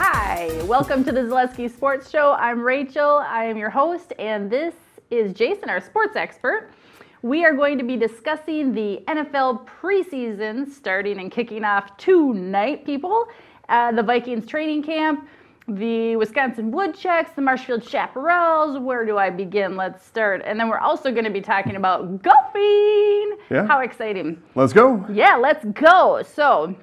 Hi, welcome to the Zaleski Sports Show. I'm Rachel, I am your host, and this is Jason, our sports expert. We are going to be discussing the NFL preseason starting and kicking off tonight, people. The Vikings training camp, the Wisconsin Woodchucks, the Marshfield Chaparrals. Where do I begin? Let's start. And then we're also going to be talking about golfing. Yeah. How exciting. Let's go. Yeah, let's go. So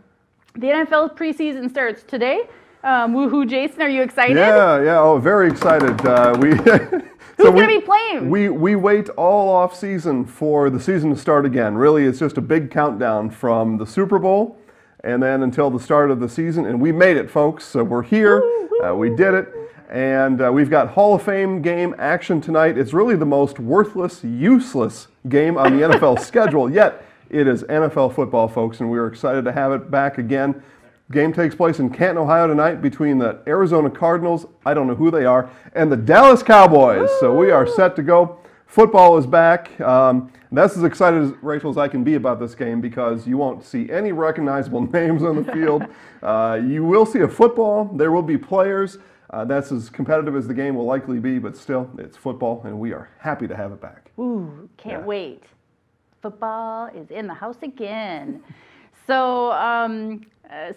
the NFL preseason starts today. Woohoo, Jason, are you excited? Yeah, oh, very excited. Who's going to be playing? We wait all off season for the season to start again. Really, it's just a big countdown from the Super Bowl and then until the start of the season. And we made it, folks. So we're here. We did it. And we've got Hall of Fame game action tonight. It's really the most worthless, useless game on the NFL schedule, yet it is NFL football, folks, and we're excited to have it back again. Game takes place in Canton, Ohio tonight between the Arizona Cardinals, I don't know who they are, and the Dallas Cowboys. So we are set to go. Football is back. That's as excited as Rachel as I can be about this game because you won't see any recognizable names on the field. You will see a football. There will be players. That's as competitive as the game will likely be, but still, it's football, and we are happy to have it back. Ooh, can't wait. Football is in the house again. So,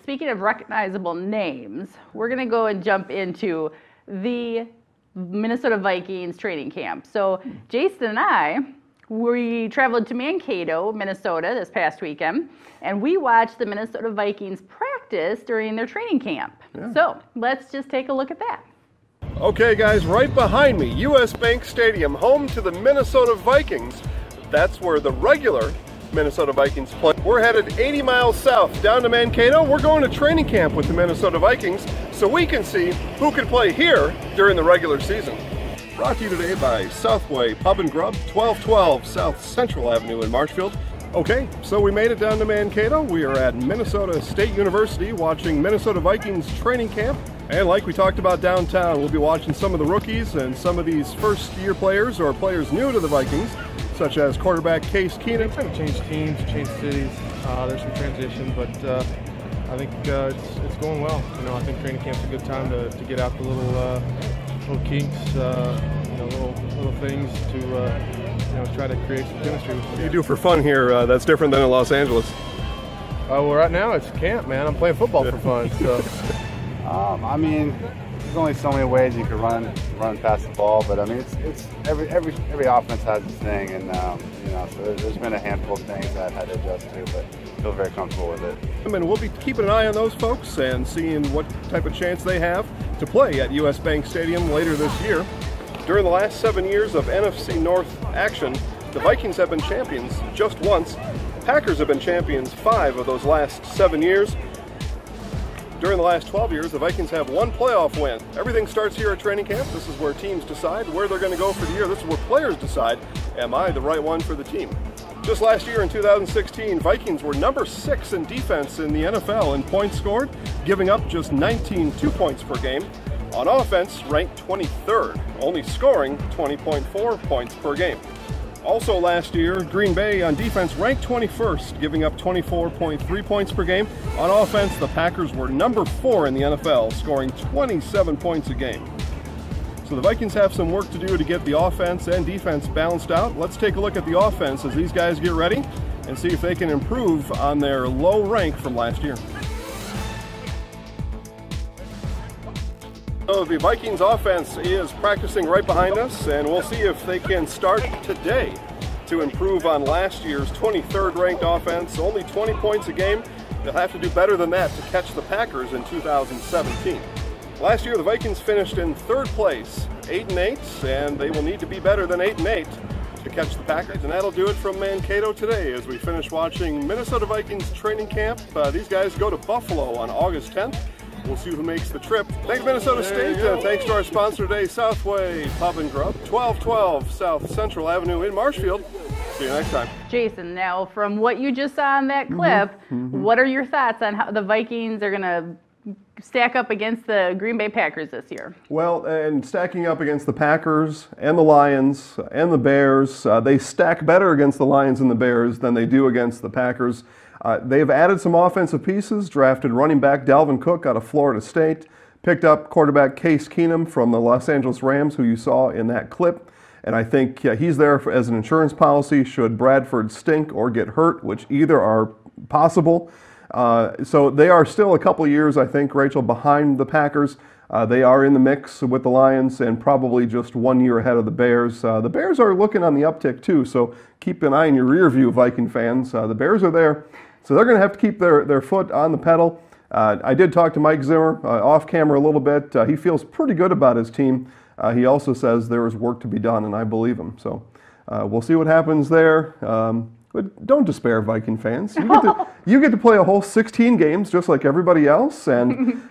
speaking of recognizable names, we're going to go and jump into the Minnesota Vikings training camp. So, Jason and we traveled to Mankato, Minnesota this past weekend, and we watched the Minnesota Vikings practice during their training camp. Yeah. So, let's just take a look at that. Okay, guys, right behind me, US Bank Stadium, home to the Minnesota Vikings. That's where the regular Minnesota Vikings play. We're headed 80 miles south down to Mankato. We're going to training camp with the Minnesota Vikings so we can see who can play here during the regular season. Brought to you today by Southway Pub and Grub, 1212 South Central Avenue in Marshfield. Okay, so we made it down to Mankato. We are at Minnesota State University watching Minnesota Vikings training camp. And like we talked about downtown, we'll be watching some of the rookies and some of these first-year players or players new to the Vikings, such as quarterback Case Keenum. Trying to change teams, change cities. There's some transition, but I think it's going well. You know, I think training camp's a good time to get out the little kinks, little things to try to create some chemistry. What do you do for fun here that's different than in Los Angeles? Well, right now it's camp, man. I'm playing football for fun. So, I mean, there's only so many ways you can run past the ball, but I mean, it's every offense has its thing, and so there's been a handful of things that I've had to adjust to, but I feel very comfortable with it. And we'll be keeping an eye on those folks and seeing what type of chance they have to play at US Bank Stadium later this year. During the last 7 years of NFC North action, the Vikings have been champions just once. Packers have been champions 5 of those last 7 years. During the last 12 years, the Vikings have 1 playoff win. Everything starts here at training camp. This is where teams decide where they're going to go for the year. This is where players decide, am I the right one for the team? Just last year in 2016, Vikings were number 6 in defense in the NFL in points scored, giving up just 19 2-points per game. On offense, ranked 23rd, only scoring 20.4 points per game. Also last year, Green Bay on defense ranked 21st, giving up 24.3 points per game. On offense, the Packers were number 4 in the NFL, scoring 27 points a game. So the Vikings have some work to do to get the offense and defense balanced out. Let's take a look at the offense as these guys get ready and see if they can improve on their low rank from last year. So the Vikings offense is practicing right behind us, and we'll see if they can start today to improve on last year's 23rd ranked offense. Only 20 points a game. They'll have to do better than that to catch the Packers in 2017. Last year the Vikings finished in 3rd place, 8-8, and they will need to be better than 8-8 to catch the Packers. And that'll do it from Mankato today as we finish watching Minnesota Vikings training camp. These guys go to Buffalo on August 10th. We'll see who makes the trip. Thanks, Minnesota State. Thanks to our sponsor today, Southway Pub and Grub, 1212 South Central Avenue in Marshfield. See you next time. Jason, now from what you just saw on that clip, what are your thoughts on how the Vikings are going to stack up against the Green Bay Packers this year? Well, and stacking up against the Packers and the Lions and the Bears, they stack better against the Lions and the Bears than they do against the Packers. They've added some offensive pieces, drafted running back Dalvin Cook out of Florida State, picked up quarterback Case Keenum from the Los Angeles Rams, who you saw in that clip. And I think he's there as an insurance policy should Bradford stink or get hurt, which either are possible. So they are still a couple of years, I think, Rachel, behind the Packers. They are in the mix with the Lions and probably just 1 year ahead of the Bears. The Bears are looking on the uptick too, so keep an eye in your rear view, Viking fans. The Bears are there, so they're going to have to keep their foot on the pedal. I did talk to Mike Zimmer off camera a little bit. He feels pretty good about his team. He also says there is work to be done, and I believe him. So we'll see what happens there. But don't despair, Viking fans. You get to play a whole 16 games just like everybody else, and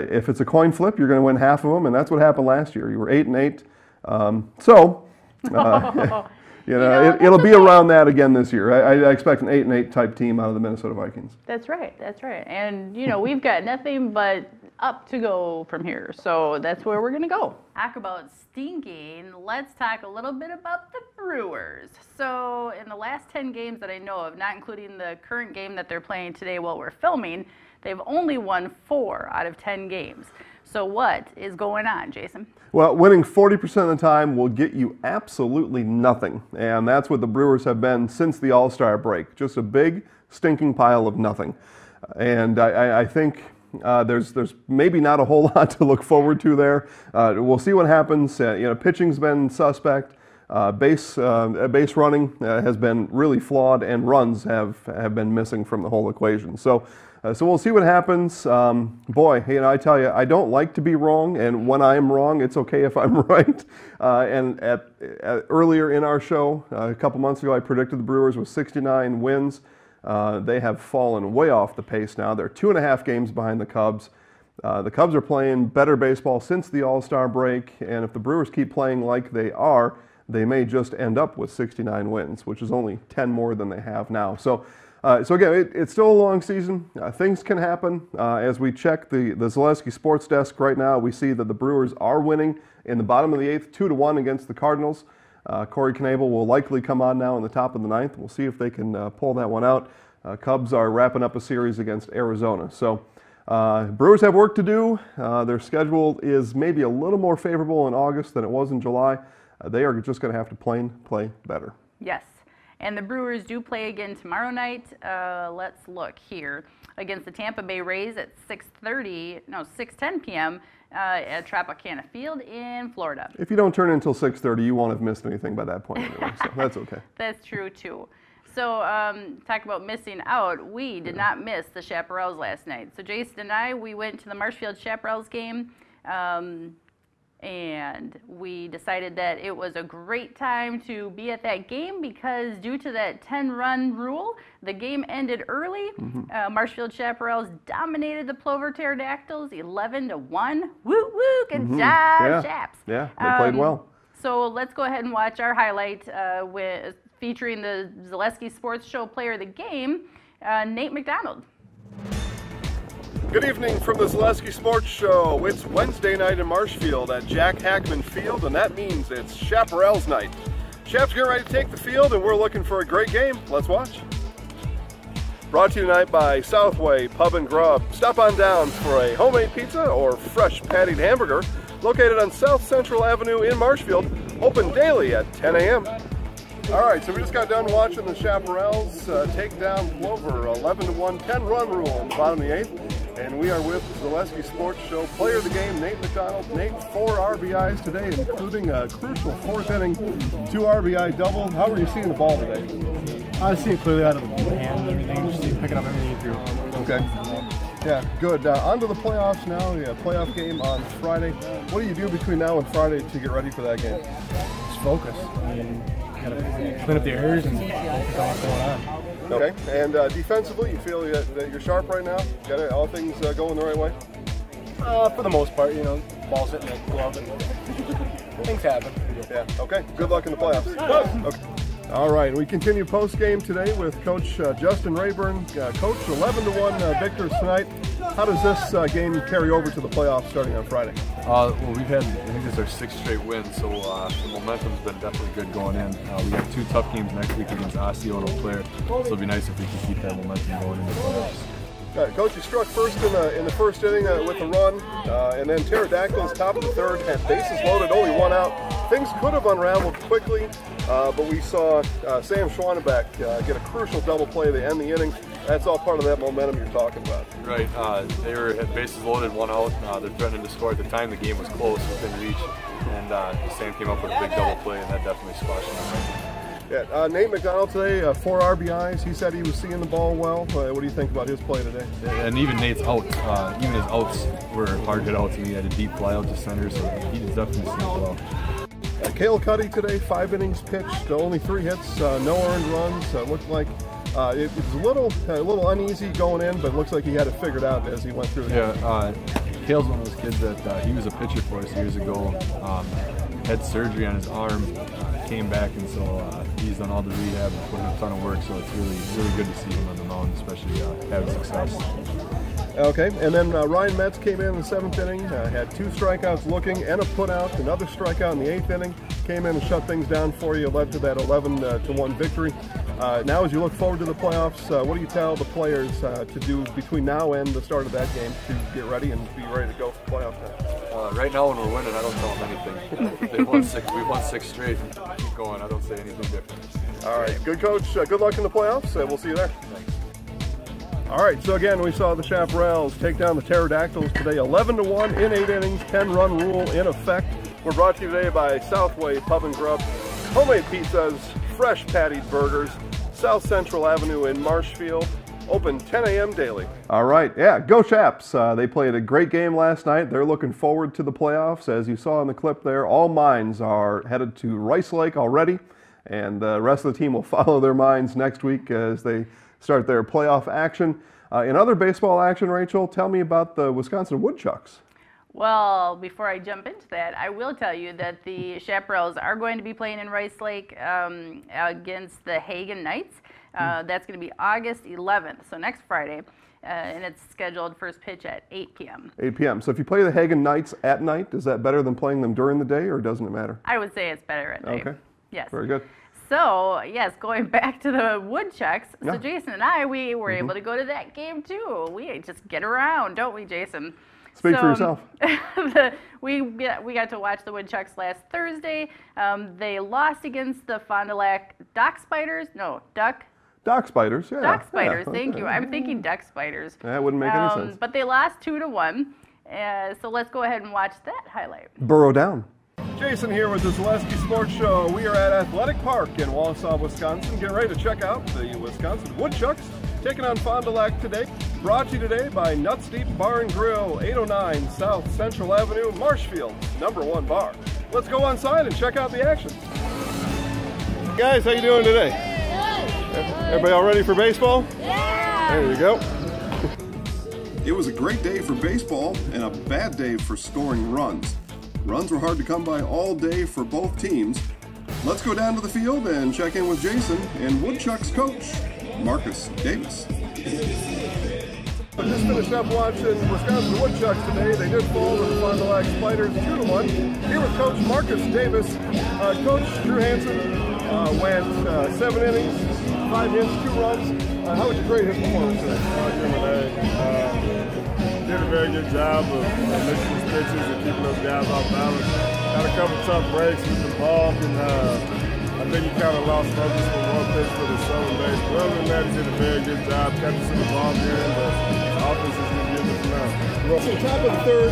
if it's a coin flip, you're going to win half of them, and that's what happened last year. You were 8-8, it'll be around that again this year. I expect an 8-8 type team out of the Minnesota Vikings. That's right. And we've got nothing but up to go from here, so that's where we're going to go. Talk about stinking. Let's talk a little bit about the Brewers. So in the last 10 games that I know of, not including the current game that they're playing today while we're filming, they've only won 4 out of 10 games. So what is going on, Jason? Well, winning 40% of the time will get you absolutely nothing, and that's what the Brewers have been since the All-Star break. Just a big, stinking pile of nothing. And I think there's maybe not a whole lot to look forward to there. We'll see what happens. Pitching's been suspect. Base running has been really flawed, and runs have been missing from the whole equation. So we'll see what happens. Boy, I tell you, I don't like to be wrong, and when I'm wrong, it's okay if I'm right. And earlier in our show, a couple months ago, I predicted the Brewers with 69 wins. They have fallen way off the pace now. They're 2.5 games behind the Cubs. The Cubs are playing better baseball since the All-Star break, and if the Brewers keep playing like they are, they may just end up with 69 wins, which is only 10 more than they have now. So again, it's still a long season. Things can happen. As we check the Zaleski Sports Desk right now, we see that the Brewers are winning in the bottom of the 8th, 2-1 against the Cardinals. Corey Knebel will likely come on now in the top of the 9th. We'll see if they can pull that one out. Cubs are wrapping up a series against Arizona. So Brewers have work to do. Their schedule is maybe a little more favorable in August than it was in July. They are just going to have to play better. Yes. And the Brewers do play again tomorrow night. Let's look here. Against the Tampa Bay Rays at 6:10 p.m. At Tropicana Field in Florida. If you don't turn in until 6:30, you won't have missed anything by that point anyway, so that's okay. That's true, too. So talk about missing out. We did not miss the Chaparrals last night. So Jason and I, we went to the Marshfield Chaparrals game. And we decided that it was a great time to be at that game because due to that 10-run rule, the game ended early. Marshfield Chaparrals dominated the Plover Pterodactyls 11-1. Woo woo, good job, Chaps. Yeah, they played well. So let's go ahead and watch our highlight featuring the Zaleski Sports Show player of the game, Nate McDonald. Good evening from the Zaleski Sports Show. It's Wednesday night in Marshfield at Jack Hackman Field, and that means it's Chaparrals night. Chaps getting ready to take the field, and we're looking for a great game. Let's watch. Brought to you tonight by Southway Pub and Grub. Stop on down for a homemade pizza or fresh pattied hamburger. Located on South Central Avenue in Marshfield. Open daily at 10 a.m. All right, so we just got done watching the Chaparrals take down Plover 11-1, 10-run rule in the bottom of the 8th. And we are with the Zaleski Sports Show player of the game, Nate McDonald. Nate, 4 RBIs today, including a crucial 4th inning, 2 RBI double. How were you seeing the ball today? I see it clearly out of the hand and everything, just picking up everything you threw. Okay. Yeah, good. On to the playoffs now. Yeah, playoff game on Friday. What do you do between now and Friday to get ready for that game? Just focus. I mean, gotta clean up the errors and figure out what's going on. Okay, and defensively, you feel that you're sharp right now? Got all things going the right way? For the most part, ball's hitting the glove and things happen. Yeah, okay. Good luck in the playoffs. Okay. All right, we continue post-game today with Coach Justin Rayburn. Coach, 11-1 victors tonight. How does this game carry over to the playoffs starting on Friday? Well, we've had, I think this is our 6th straight win, so the momentum's been definitely good going in. We got 2 tough games next week against Osseo and Eau Claire, so it'll be nice if we can keep that momentum going into the playoffs. Coach, you struck first in the first inning with a run, and then Pterodactyls top of the third had bases loaded, only one out. Things could have unraveled quickly, but we saw Sam Schwanenbeck get a crucial double play to end the inning. That's all part of that momentum you're talking about. Right. They had bases loaded, one out. They're threatening to score. At the time, the game was close, within reach, and Sam came up with a big double play, and that definitely squashed him. Yeah, Nate McDonald today, 4 RBIs. He said he was seeing the ball well. What do you think about his play today? And even Nate's outs, even his outs were hard hit outs, and he had a deep fly out to center, so he definitely seeing it well. Cale Cuddy today, 5 innings pitched, only 3 hits, no earned runs. Looked like it was a little uneasy going in, but looks like he had it figured out as he went through. Cale's one of those kids that he was a pitcher for us years ago. Had surgery on his arm, came back, and so he's done all the rehab and put in a ton of work. So it's really good to see him on the mound, especially having success. Okay, and then Ryan Metz came in the 7th inning, had 2 strikeouts looking and a putout, another strikeout in the 8th inning, came in and shut things down for you, led to that 11-1 victory. Now as you look forward to the playoffs, what do you tell the players to do between now and the start of that game to get ready and be ready to go for playoff time? Right now when we're winning, I don't tell them anything. We won 6 straight. Keep going. I don't say anything different. All right, good coach. Good luck in the playoffs. We'll see you there. Thanks. All right, so again, we saw the Chaparrals take down the Pterodactyls today, 11-1 in 8 innings, 10-run rule in effect. We're brought to you today by Southway Pub and Grub, homemade pizzas, fresh pattied burgers, South Central Avenue in Marshfield, open 10 a.m. daily. All right, yeah, go Chaps. They played a great game last night. They're looking forward to the playoffs. As you saw in the clip there, all minds are headed to Rice Lake already, and the rest of the team will follow their minds next week as they start their playoff action. In other baseball action, Rachel, tell me about the Wisconsin Woodchucks. Well, before I jump into that, I will tell you that the Chaparrals are going to be playing in Rice Lake against the Hagen Knights. That's going to be August 11th, so next Friday, and it's scheduled first pitch at 8 p.m. 8 p.m. So if you play the Hagen Knights at night, is that better than playing them during the day, or doesn't it matter? I would say it's better at night. Okay. Yes. Very good. So, yes, going back to the Woodchucks, Yeah. so Jason and I, we were able to go to that game too. We just get around, don't we, Jason? Speak for yourself. We got to watch the Woodchucks last Thursday. They lost against the Fond du Lac Dock Spiders. No, Dock Spiders, yeah. Dock Spiders, Yeah. thank you. I'm thinking Duck Spiders. That wouldn't make any sense. But they lost 2-1. So let's go ahead and watch that highlight. Burrow down. Jason here with the Zaleski Sports Show. We are at Athletic Park in Wausau, Wisconsin. Getting ready to check out the Wisconsin Woodchucks taking on Fond du Lac today. Brought to you today by Nuts Deep Bar and Grill, 809 South Central Avenue, Marshfield, #1 bar. Let's go on side and check out the action. Guys, how you doing today? Good. Everybody all ready for baseball? Yeah. There you go. It was a great day for baseball and a bad day for scoring runs. Runs were hard to come by all day for both teams. Let's go down to the field and check in with Jason and Woodchucks coach, Marcus Davis. I just finished up watching Wisconsin Woodchucks today. They did fall to the Fond du Lac Spiders 2-1. Here with Coach Marcus Davis. Coach Drew Hansen went 7 innings, 5 hits, 2 runs. How would you grade his performance today? Did a very good job of mixing his pitches and keeping those guys off balance. Had a couple tough breaks with the ball, and I think he kind of lost focus for one pitch for the stolen base. But other than that, he did a very good job, kept us in the ball game, but the offense is going to give us now. Well, so top of the third,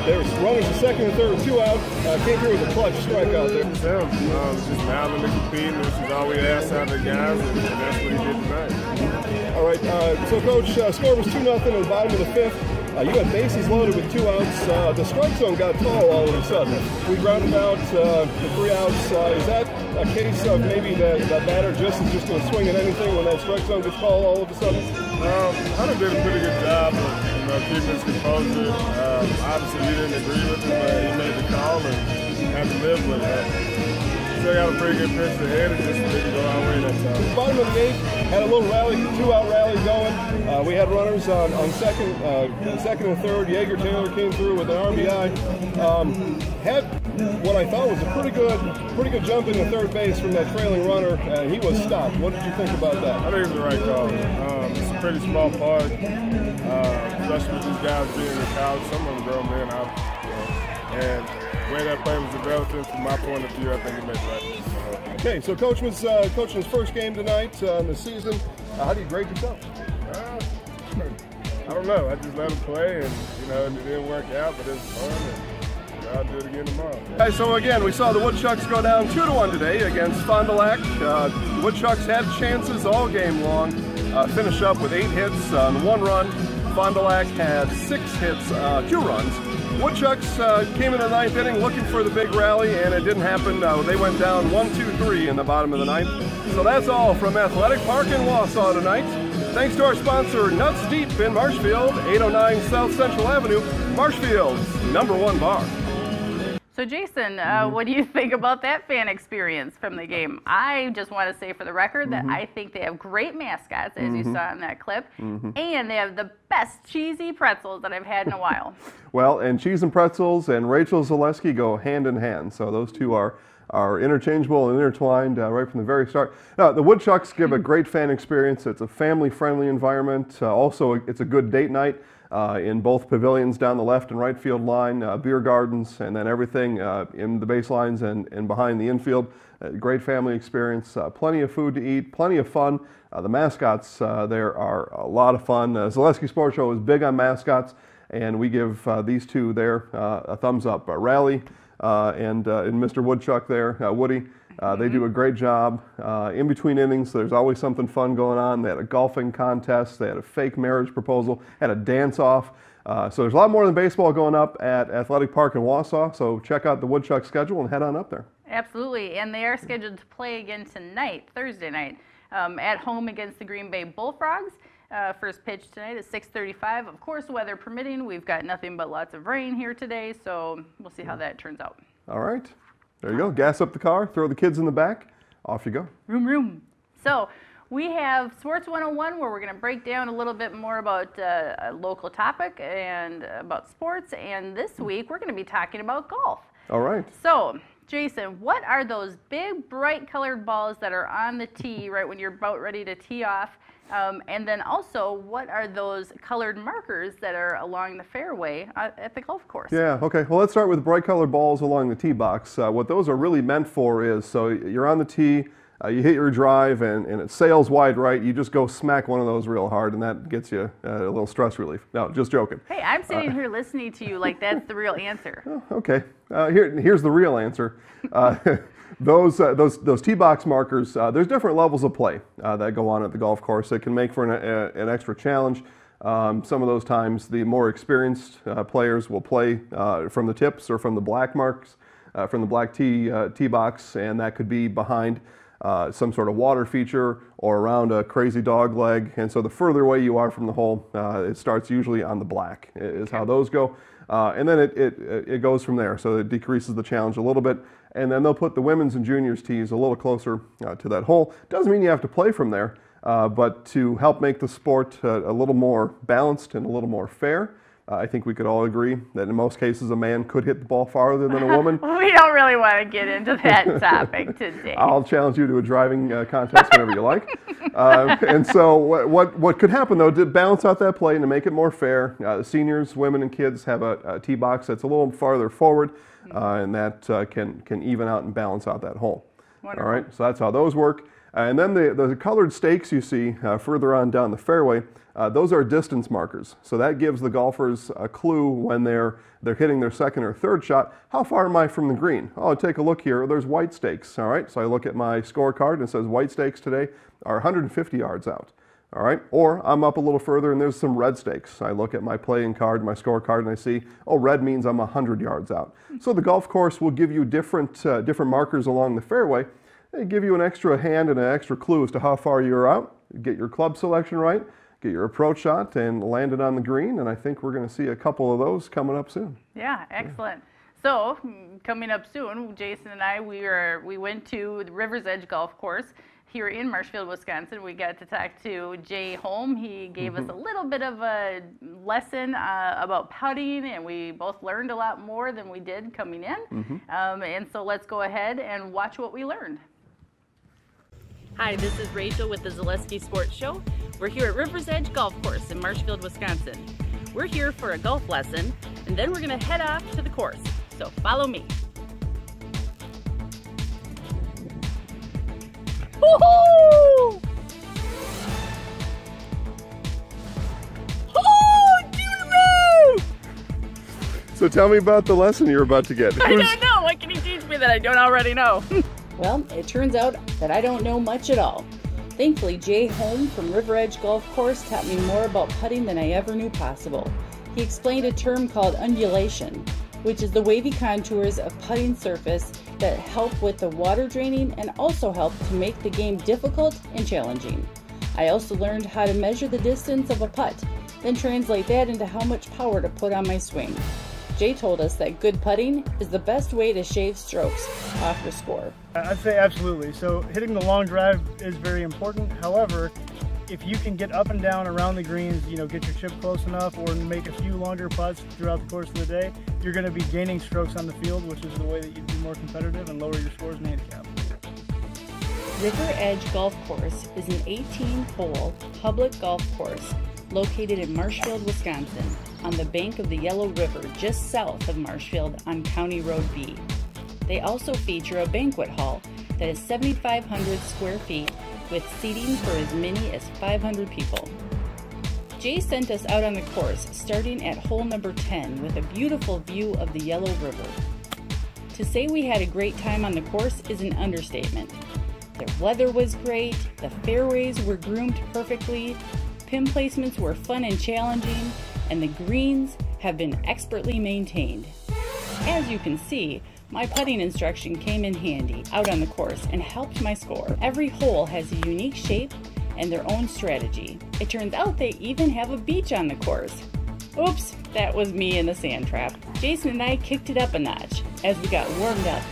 there was runners the second and third, 2 out. Came through with a clutch strikeout there. It was him. Just battling and competing, which is all we asked out of the guys, and that's what he did tonight. All right, so Coach, score was 2-0 in the bottom of the 5th. You had bases loaded with 2 outs. The strike zone got tall all of a sudden. We rounded out the 3 outs. Is that a case of maybe the batter is just going to swing at anything when that strike zone gets tall all of a sudden? Hunter did a pretty good job of keeping his composure. Obviously, we didn't agree with him, but he made the call and had to live with it. So still got a pretty good pitch ahead. It just didn't go our way that time. Bottom of the eighth, had a little rally, 2-out rally going. We had runners on second and third. Yeager Taylor came through with an RBI. Had what I thought was a pretty good jump into third base from that trailing runner. He was stopped. What did you think about that? I think it was the right call. It's a pretty small park, especially with these guys being in college. Some of them grown men out, and the way that play was developing, from my point of view, I think it made the right decision. Okay, so Coach was coaching his first game tonight in the season. How do you grade yourself? I don't know. I just let him play, and it didn't work out, but it was fun. And I'll do it again tomorrow. Okay, so again, we saw the Woodchucks go down 2-1 today against Fond du Lac. The Woodchucks had chances all game long. Finished up with 8 hits on 1 run. Fond du Lac had 6 hits, 2 runs. Woodchucks came in the 9th inning looking for the big rally, and it didn't happen. They went down 1-2-3 in the bottom of the 9th. So that's all from Athletic Park in Wausau tonight. Thanks to our sponsor, Nuts Deep in Marshfield, 809 South Central Avenue, Marshfield's #1 bar. So Jason, what do you think about that fan experience from the game? I just want to say for the record that I think they have great mascots, as you saw in that clip, and they have the best cheesy pretzels that I've had in a while. Well, and cheese and pretzels and Rachel Zaleski go hand in hand, so those two are interchangeable and intertwined right from the very start. Now, the Woodchucks give a great fan experience. It's a family-friendly environment. Also, it's a good date night. In both pavilions down the left and right field line, beer gardens, and then everything in the baselines and behind the infield. Great family experience, plenty of food to eat, plenty of fun. The mascots there are a lot of fun. Zaleski Sports Show is big on mascots, and we give these two there a thumbs up. Rally and Mr. Woodchuck there, Woody. They do a great job. In between innings, there's always something fun going on. They had a golfing contest. They had a fake marriage proposal, had a dance-off. So there's a lot more than baseball going up at Athletic Park in Wausau. So check out the Woodchuck schedule and head on up there. Absolutely, and they are scheduled to play again tonight, Thursday night, at home against the Green Bay Bullfrogs. First pitch tonight is 6:35. Of course, weather permitting. We've got nothing but lots of rain here today, so we'll see how that turns out. All right. There you go. Gas up the car, throw the kids in the back, off you go. Room, room. So we have Sports 101 where we're going to break down a little bit more about a local topic and about sports. And this week we're going to be talking about golf. All right. So, Jason, what are those big bright colored balls that are on the tee right when you're about ready to tee off? And then also, what are those colored markers that are along the fairway at the golf course? Yeah, okay. Well, let's start with bright colored balls along the tee box. What those are really meant for is, so you're on the tee, you hit your drive, and it sails wide right. You just go smack one of those real hard, and that gets you a little stress relief. No, just joking. Hey, I'm sitting here listening to you like that's the real answer. Okay. Here's the real answer. Those tee box markers, there's different levels of play that go on at the golf course that can make for an extra challenge. Some of those times the more experienced players will play from the tips or from the black marks, from the black tee box, and that could be behind some sort of water feature or around a crazy dog leg. And so the further away you are from the hole, it starts usually on the black is how those go. And then it goes from there, so it decreases the challenge a little bit. And then they'll put the women's and juniors tees a little closer to that hole. Doesn't mean you have to play from there, but to help make the sport a little more balanced and a little more fair, I think we could all agree that in most cases a man could hit the ball farther than a woman. We don't really want to get into that topic today. I'll challenge you to a driving contest whenever you like. And so what could happen though to balance out that play and to make it more fair, seniors, women, and kids have a tee box that's a little farther forward, and that can even out and balance out that hole. Wonderful. All right, so that's how those work. And then the colored stakes you see further on down the fairway, those are distance markers. So that gives the golfers a clue when they're hitting their second or third shot. How far am I from the green? Oh, take a look here. There's white stakes. All right, so I look at my scorecard and it says white stakes today are 150 yards out. All right, or I'm up a little further and there's some red stakes. I look at my playing card, my scorecard, and I see, oh, red means I'm 100 yards out. So the golf course will give you different markers along the fairway. They give you an extra hand and an extra clue as to how far you're out. Get your club selection right, get your approach shot, and land it on the green. And I think we're going to see a couple of those coming up soon. Yeah, excellent. So coming up soon, Jason and I, we went to the River's Edge Golf Course here in Marshfield, Wisconsin. We got to talk to Jay Holm. He gave us a little bit of a lesson about putting, and we both learned a lot more than we did coming in. And so let's go ahead and watch what we learned. Hi, this is Rachel with the Zaleski Sports Show. We're here at River's Edge Golf Course in Marshfield, Wisconsin. We're here for a golf lesson, and then we're going to head off to the course. So follow me. Woohoo! Oh, Jimmy! So tell me about the lesson you're about to get. I don't know. What can you teach me that I don't already know? Well, it turns out that I don't know much at all. Thankfully, Jay Holm from River Edge Golf Course taught me more about putting than I ever knew possible. He explained a term called undulation, which is the wavy contours of putting surface that help with the water draining and also help to make the game difficult and challenging. I also learned how to measure the distance of a putt, then translate that into how much power to put on my swing. Jay told us that good putting is the best way to shave strokes off your score. I'd say absolutely. So hitting the long drive is very important. However, if you can get up and down around the greens, get your chip close enough or make a few longer putts throughout the course of the day, you're going to be gaining strokes on the field, which is the way that you'd be more competitive and lower your scores and handicap. River Edge Golf Course is an 18-hole public golf course located in Marshfield, Wisconsin, on the bank of the Yellow River just south of Marshfield on County Road B. They also feature a banquet hall that is 7,500 square feet with seating for as many as 500 people. Jay sent us out on the course starting at hole number 10 with a beautiful view of the Yellow River. To say we had a great time on the course is an understatement. The weather was great, the fairways were groomed perfectly, pin placements were fun and challenging, and the greens have been expertly maintained. As you can see, my putting instruction came in handy out on the course and helped my score. Every hole has a unique shape and their own strategy. It turns out they even have a beach on the course. Oops, that was me in the sand trap. Jason and I kicked it up a notch as we got warmed up.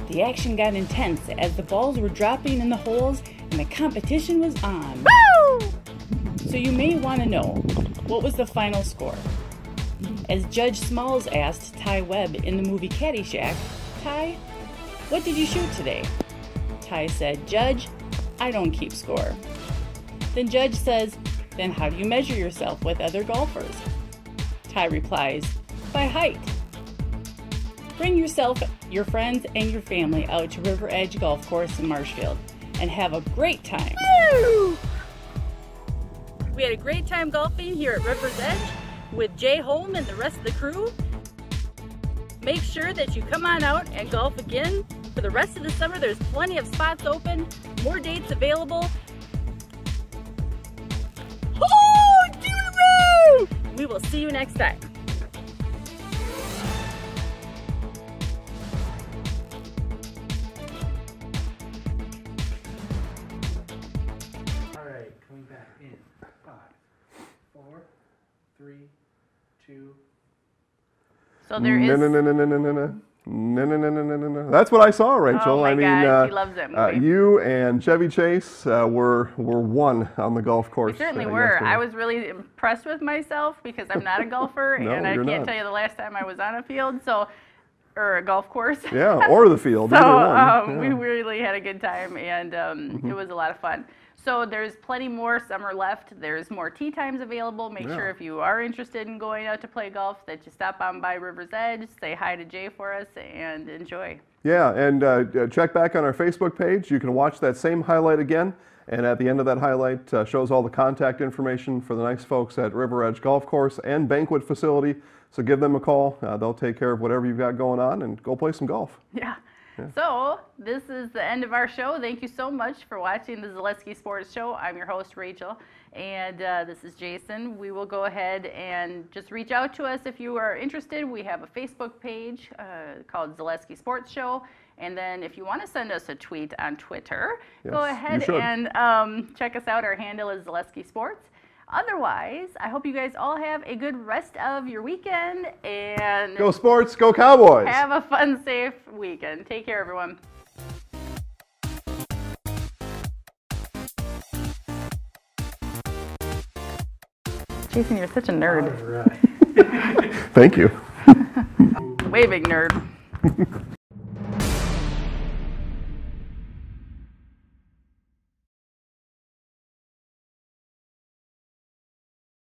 The action got intense as the balls were dropping in the holes and the competition was on. Woo! So you may want to know, what was the final score? As Judge Smalls asked Ty Webb in the movie Caddyshack, "Ty, what did you shoot today?" Ty said, "Judge, I don't keep score." Then Judge says, "Then how do you measure yourself with other golfers?" Ty replies, "By height." Bring yourself, your friends, and your family out to River Edge Golf Course in Marshfield and have a great time. Woo! We had a great time golfing here at River's Edge with Jay Holm and the rest of the crew. Make sure that you come on out and golf again for the rest of the summer. There's plenty of spots open, more dates available. Oh, Jimmy! We will see you next time. All right, coming back in 5, 4, 3, 2. So there is. No. That's what I saw, Rachel. Oh my I mean, God, she loves that movie. you and Chevy Chase were one on the golf course. We certainly were. yesterday. I was really impressed with myself because I'm not a golfer, No, and I you're can't not. tell you the last time I was on a field, or a golf course. Yeah, or the field. So either one. we really had a good time, and it was a lot of fun. So there's plenty more summer left. There's more tee times available. Make sure if you are interested in going out to play golf that you stop on by River's Edge, say hi to Jay for us, and enjoy. Yeah, and check back on our Facebook page. You can watch that same highlight again. And at the end of that highlight shows all the contact information for the nice folks at River Edge Golf Course and Banquet Facility. So give them a call. They'll take care of whatever you've got going on and go play some golf. Yeah. So this is the end of our show. Thank you so much for watching the Zaleski Sports Show. I'm your host, Rachel, and this is Jason. We will go ahead and just reach out to us if you are interested. We have a Facebook page called Zaleski Sports Show. And then if you want to send us a tweet on Twitter, go ahead and check us out. Our handle is Zaleski Sports. Otherwise, I hope you guys all have a good rest of your weekend and Go Sports, go Cowboys! have a fun, safe weekend. Take care, everyone. Jason, you're such a nerd. Thank you. Waving nerd.